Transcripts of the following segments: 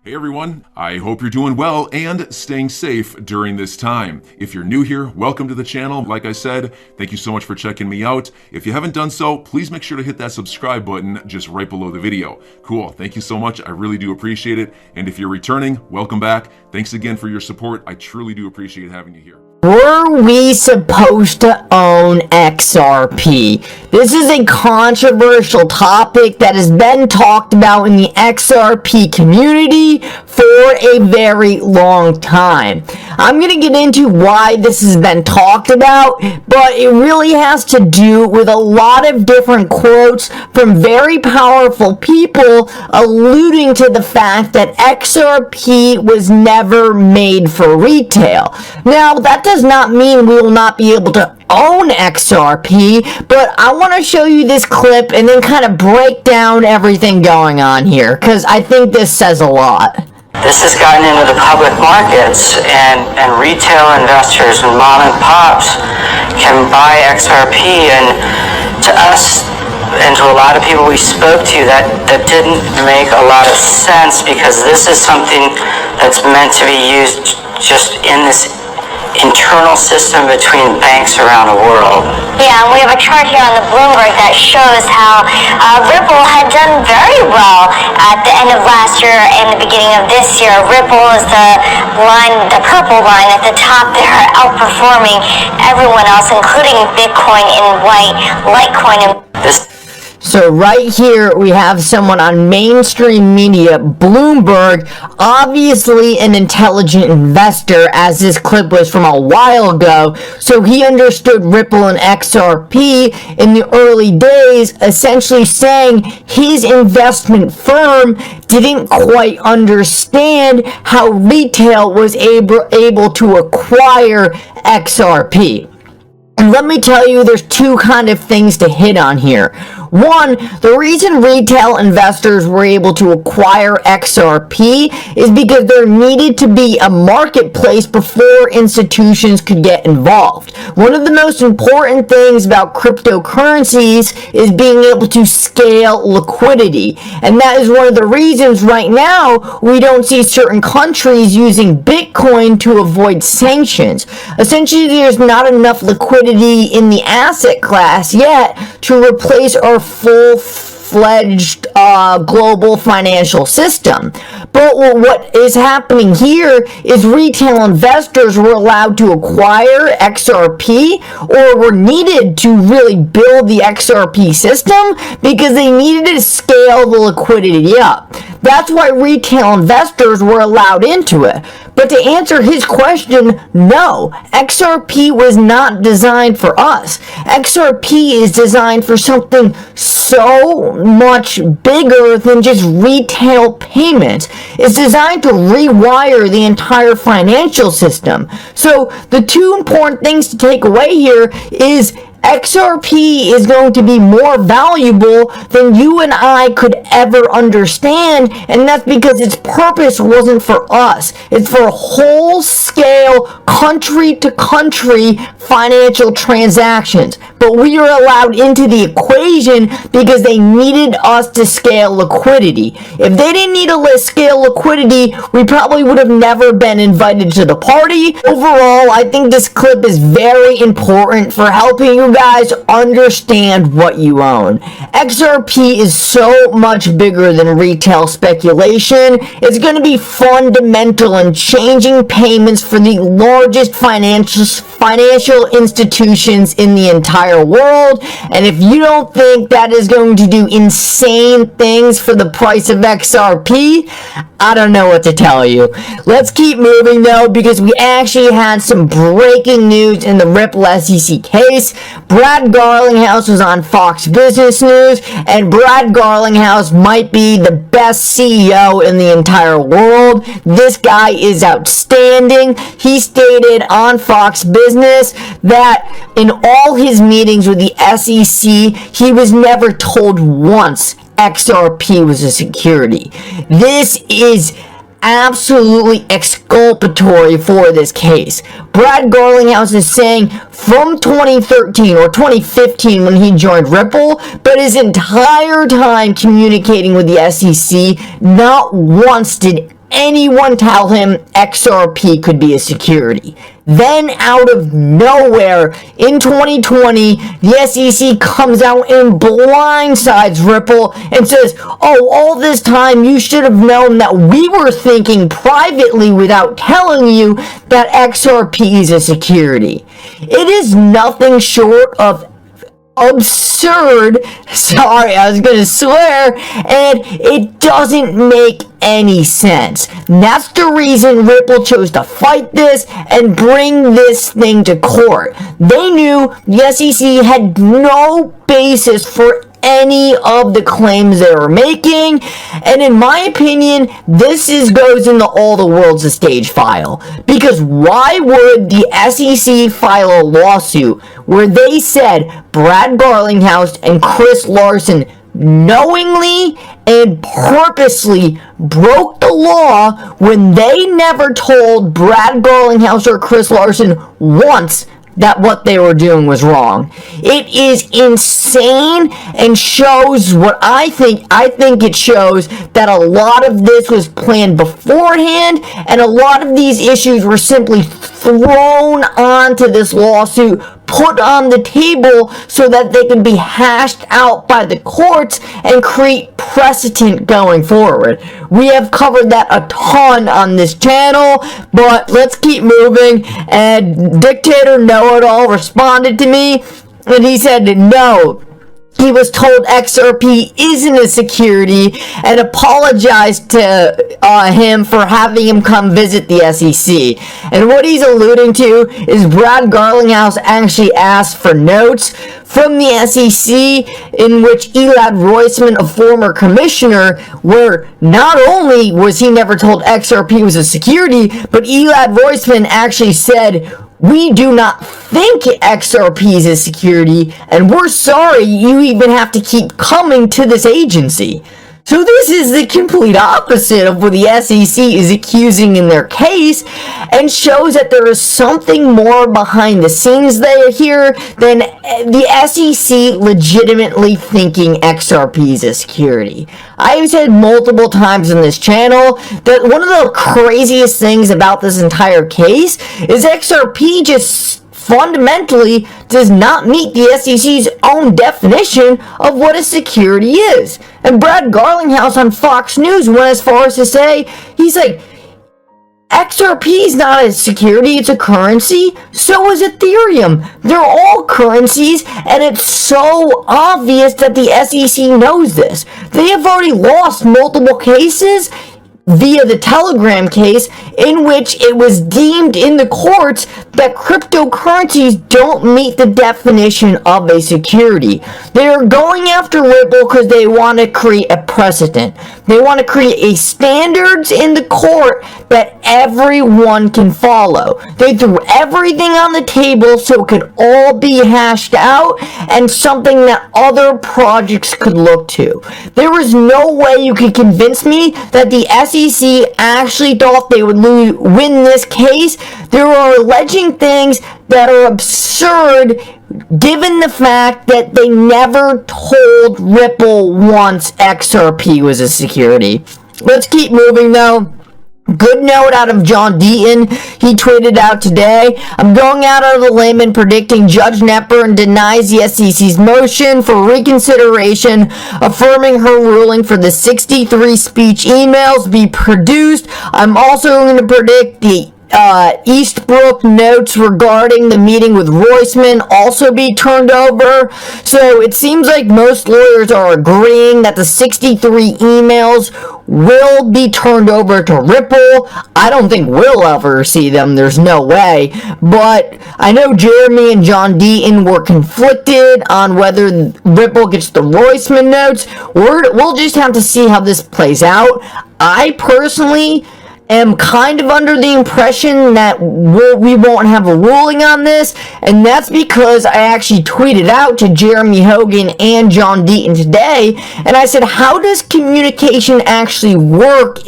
Hey everyone, I hope you're doing well and staying safe during this time. If you're new here, welcome to the channel. Like I said, thank you so much for checking me out. If you haven't done so, please make sure to hit that subscribe button just right below the video. Cool, thank you so much. I really do appreciate it. And if you're returning, welcome back. Thanks again for your support. I truly do appreciate having you here. Were we supposed to own XRP? This is a controversial topic that has been talked about in the XRP community for a very long time. I'm going to get into why this has been talked about, but it really has to do with a lot of different quotes from very powerful people alluding to the fact that XRP was never made for retail. Now, that does not mean we will not be able to own XRP, but I want to show you this clip and then kind of break down everything going on here, because I think this says a lot. This has gotten into the public markets, and retail investors and mom and pops can buy XRP, and to us and to a lot of people we spoke to, that didn't make a lot of sense, because this is something that's meant to be used just in this internal system between banks around the world. Yeah, and we have a chart here on the Bloomberg that shows how Ripple had done very well at the end of last year and the beginning of this year. Ripple is the line, the purple line at the top there, outperforming everyone else, including Bitcoin and white, Litecoin. So right here, we have someone on mainstream media, Bloomberg, obviously an intelligent investor, as this clip was from a while ago, so he understood Ripple and XRP in the early days, essentially saying his investment firm didn't quite understand how retail was able to acquire XRP. And let me tell you, there's two kind of things to hit on here. One, the reason retail investors were able to acquire XRP is because there needed to be a marketplace before institutions could get involved. One of the most important things about cryptocurrencies is being able to scale liquidity. And that is one of the reasons right now we don't see certain countries using Bitcoin to avoid sanctions. Essentially, there's not enough liquidity in the asset class yet to replace our full-fledged global financial system. But what is happening here is retail investors were allowed to acquire XRP, or were needed to really build the XRP system because they needed to scale the liquidity up. That's why retail investors were allowed into it. But to answer his question, no, XRP was not designed for us. XRP is designed for something so much bigger than just retail payments. It's designed to rewire the entire financial system. So the two important things to take away here is XRP is going to be more valuable than you and I could ever understand, and that's because its purpose wasn't for us. It's for whole-scale, country-to-country financial transactions. But we are allowed into the equation because they needed us to scale liquidity. If they didn't need to scale liquidity, we probably would have never been invited to the party. Overall, I think this clip is very important for helping you guys understand what you own. XRP is so much bigger than retail speculation. It's going to be fundamental in changing payments for the largest financial institutions in the entire world. And if you don't think that is going to do insane things for the price of XRP, I don't know what to tell you. Let's keep moving though, because we actually had some breaking news in the Ripple SEC case. Brad Garlinghouse was on Fox Business News, and Brad Garlinghouse might be the best CEO in the entire world. This guy is outstanding. He stated on Fox Business that in all his meetings with the SEC, he was never told once XRP was a security. This is absolutely exculpatory for this case. Brad Garlinghouse is saying from 2013 or 2015 when he joined Ripple, but his entire time communicating with the SEC, not once did anyone tell him XRP could be a security. Then out of nowhere, in 2020, the SEC comes out and blindsides Ripple and says, oh, all this time you should have known that we were thinking privately without telling you that XRP is a security. It is nothing short of absurd, sorry, I was gonna swear, and it doesn't make any sense. That's the reason Ripple chose to fight this and bring this thing to court. They knew the SEC had no basis for any of the claims they were making, and in my opinion, this goes into all the world's a stage file. Because why would the SEC file a lawsuit where they said Brad Garlinghouse and Chris Larson knowingly and purposely broke the law when they never told Brad Garlinghouse or Chris Larson once that what they were doing was wrong? It is insane and shows what I think. I think it shows that a lot of this was planned beforehand, and a lot of these issues were simply thrown onto this lawsuit, put on the table so that they can be hashed out by the courts and create precedent going forward. We have covered that a ton on this channel, but let's keep moving. And Dictator Know-It-All responded to me, and he said no. He was told XRP isn't a security and apologized to him for having him come visit the SEC. And what he's alluding to is Brad Garlinghouse actually asked for notes from the SEC in which Elad Roisman, a former commissioner, where not only was he never told XRP was a security, but Elad Roisman actually said, we do not think XRP is a security, and we're sorry you even have to keep coming to this agency. So this is the complete opposite of what the SEC is accusing in their case, and shows that there is something more behind the scenes there here than the SEC legitimately thinking XRP is a security. I have said multiple times in this channel that one of the craziest things about this entire case is XRP just fundamentally does not meet the SEC's own definition of what a security is. And Brad Garlinghouse on Fox News went as far as to say, he's like, XRP is not a security, it's a currency. So is Ethereum. They're all currencies, and it's so obvious that the SEC knows this. They have already lost multiple cases via the Telegram case, in which it was deemed in the courts that cryptocurrencies don't meet the definition of a security. They are going after Ripple because they want to create a precedent. They want to create a standards in the court that everyone can follow. They threw everything on the table so it could all be hashed out and something that other projects could look to. There was no way you could convince me that the SEC actually thought they would win this case. They are alleging things that are absurd given the fact that they never told Ripple once XRP was a security. Let's keep moving though. Good note out of John Deaton. He tweeted out today, I'm going out on a limb and predicting Judge Knepper denies the SEC's motion for reconsideration, affirming her ruling for the 63 speech emails be produced. I'm also going to predict the Eastbrook notes regarding the meeting with Roisman also be turned over. So it seems like most lawyers are agreeing that the 63 emails will be turned over to Ripple. I don't think we'll ever see them. There's no way. But I know Jeremy and John Deaton were conflicted on whether Ripple gets the Roisman notes. We'll just have to see how this plays out. I personally am kind of under the impression that we won't have a ruling on this, and that's because I actually tweeted out to Jeremy Hogan and John Deaton today, and I said, how does communication actually work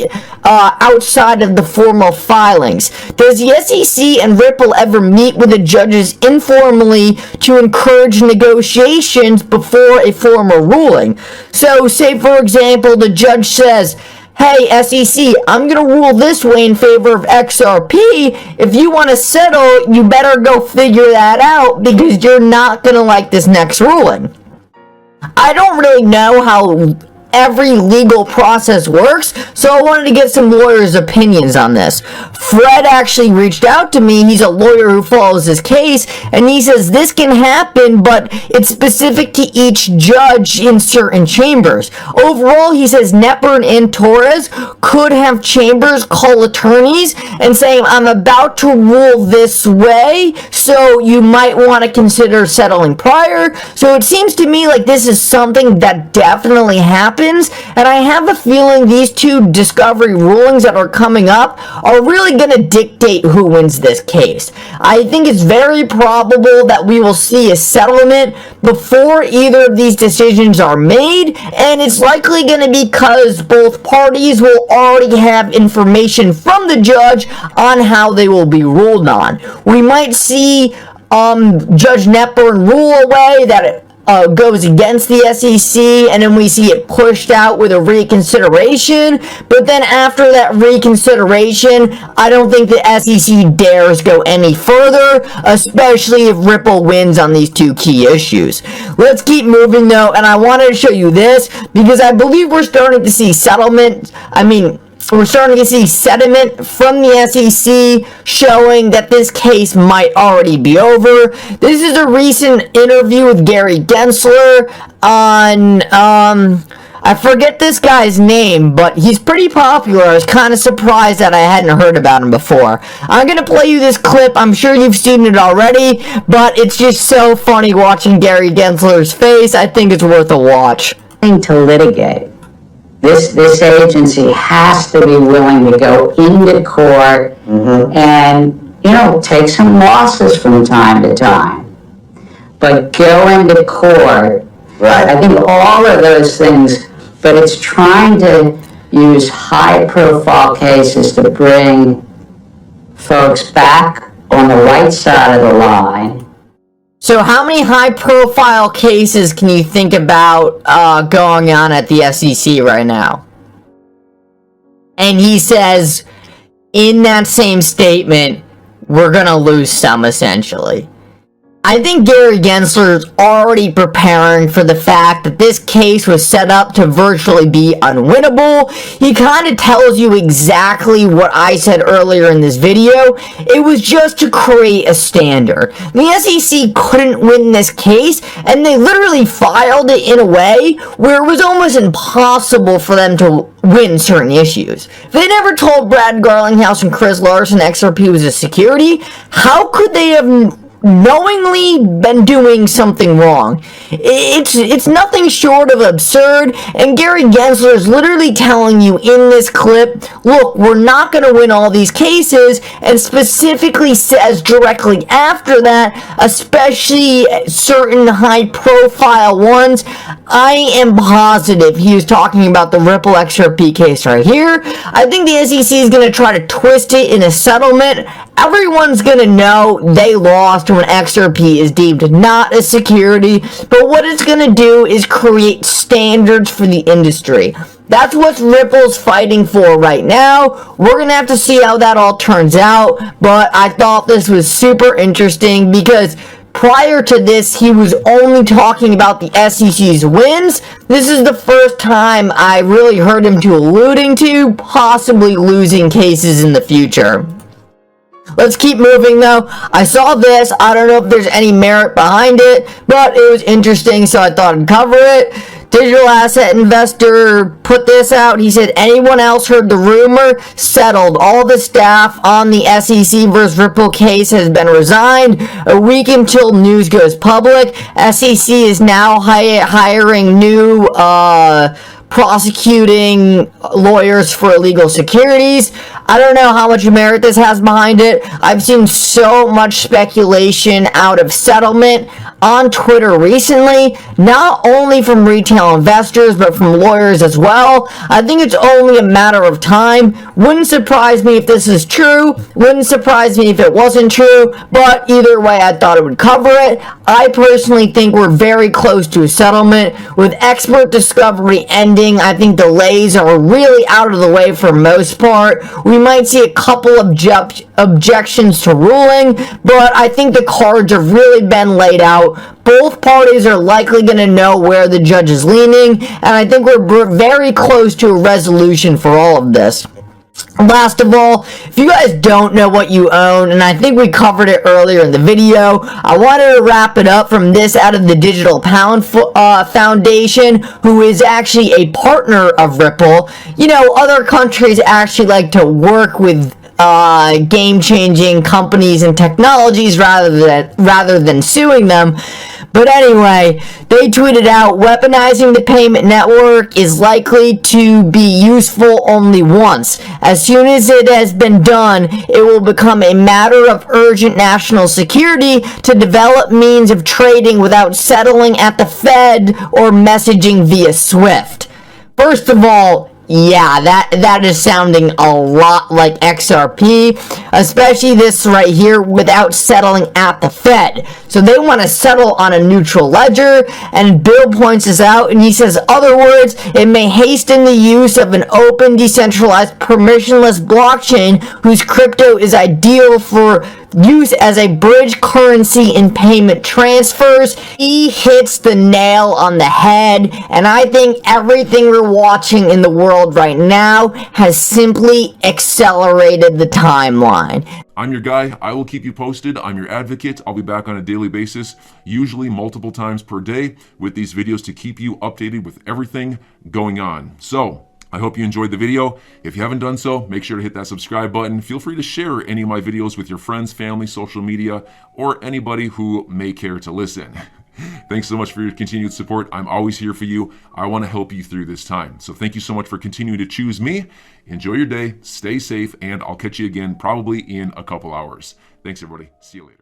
outside of the formal filings? Does the SEC and Ripple ever meet with the judges informally to encourage negotiations before a formal ruling? So, say for example, the judge says, hey, SEC, I'm going to rule this way in favor of XRP. If you want to settle, you better go figure that out because you're not going to like this next ruling. I don't really know how every legal process works, so I wanted to get some lawyers' opinions on this. Fred actually reached out to me. He's a lawyer who follows this case, and he says this can happen, but it's specific to each judge in certain chambers. Overall, he says Netburn and Torres could have chambers call attorneys and saying, I'm about to rule this way, so you might want to consider settling prior. So it seems to me like this is something that definitely happens. And I have a feeling these two discovery rulings that are coming up are really going to dictate who wins this case. I think it's very probable that we will see a settlement before either of these decisions are made, and it's likely going to be because both parties will already have information from the judge on how they will be ruled on. We might see Judge Netburn rule away that it goes against the SEC, and then we see it pushed out with a reconsideration. But then after that reconsideration, I don't think the SEC dares go any further, especially if Ripple wins on these two key issues. Let's keep moving though, and I wanted to show you this because I believe we're starting to see settlement. We're starting to see sentiment from the SEC showing that this case might already be over. This is a recent interview with Gary Gensler on, I forget this guy's name, but he's pretty popular. I was kind of surprised that I hadn't heard about him before. I'm going to play you this clip. I'm sure you've seen it already, but it's just so funny watching Gary Gensler's face. I think it's worth a watch. To litigate. This agency has to be willing to go into court and, take some losses from time to time. But go into court, right. I think all of those things, but it's trying to use high-profile cases to bring folks back on the right side of the line. So how many high-profile cases can you think about going on at the SEC right now? And he says, in that same statement, we're going to lose some, essentially. I think Gary Gensler is already preparing for the fact that this case was set up to virtually be unwinnable. He kind of tells you exactly what I said earlier in this video. It was just to create a standard. The SEC couldn't win this case, and they literally filed it in a way where it was almost impossible for them to win certain issues. They never told Brad Garlinghouse and Chris Larson XRP was a security. How could they have knowingly been doing something wrong? It's nothing short of absurd, and Gary Gensler is literally telling you in this clip, look, we're not going to win all these cases, and specifically says directly after that, especially certain high-profile ones. I am positive he was talking about the Ripple XRP case right here. I think the SEC is going to try to twist it in a settlement. Everyone's going to know they lost when XRP is deemed not a security, but what it's going to do is create standards for the industry. That's what Ripple's fighting for right now. We're going to have to see how that all turns out, but I thought this was super interesting because prior to this, he was only talking about the SEC's wins. This is the first time I really heard him alluding to possibly losing cases in the future. Let's keep moving though. I saw this. I don't know if there's any merit behind it, but it was interesting, so I thought I'd cover it. Digital asset investor put this out. He said, anyone else heard the rumor? Settled. All the staff on the SEC versus Ripple case has been resigned. A week until news goes public. SEC is now hiring new prosecuting lawyers for illegal securities. I don't know how much merit this has behind it. I've seen so much speculation out of settlement on Twitter recently, not only from retail investors, but from lawyers as well. I think it's only a matter of time. Wouldn't surprise me if this is true. Wouldn't surprise me if it wasn't true. But either way, I thought it would cover it. I personally think we're very close to a settlement, with expert discovery ending ending. I think delays are really out of the way for most part. We might see a couple of objections to ruling, but I think the cards have really been laid out. Both parties are likely going to know where the judge is leaning, and I think we're very close to a resolution for all of this. Last of all, if you guys don't know what you own, and I think we covered it earlier in the video, I wanted to wrap it up from this out of the Digital Pound Foundation, who is actually a partner of Ripple. You know, other countries actually like to work with game-changing companies and technologies rather than suing them. But anyway, they tweeted out, weaponizing the payment network is likely to be useful only once. As soon as it has been done, it will become a matter of urgent national security to develop means of trading without settling at the Fed or messaging via SWIFT. First of all, yeah, that is sounding a lot like XRP, especially this right here, without settling at the Fed. So they want to settle on a neutral ledger, and Bill points this out, and he says, other words, it may hasten the use of an open, decentralized, permissionless blockchain whose crypto is ideal for use as a bridge currency in payment transfers. He hits the nail on the head, and I think everything we're watching in the world right now has simply accelerated the timeline. I'm your guy. I will keep you posted. I'm your advocate. I'll be back on a daily basis, usually multiple times per day, with these videos to keep you updated with everything going on. So, I hope you enjoyed the video. If you haven't done so, make sure to hit that subscribe button. Feel free to share any of my videos with your friends, family, social media, or anybody who may care to listen. Thanks so much for your continued support. I'm always here for you. I want to help you through this time. So thank you so much for continuing to choose me. Enjoy your day, stay safe, and I'll catch you again probably in a couple hours. Thanks, everybody. See you later.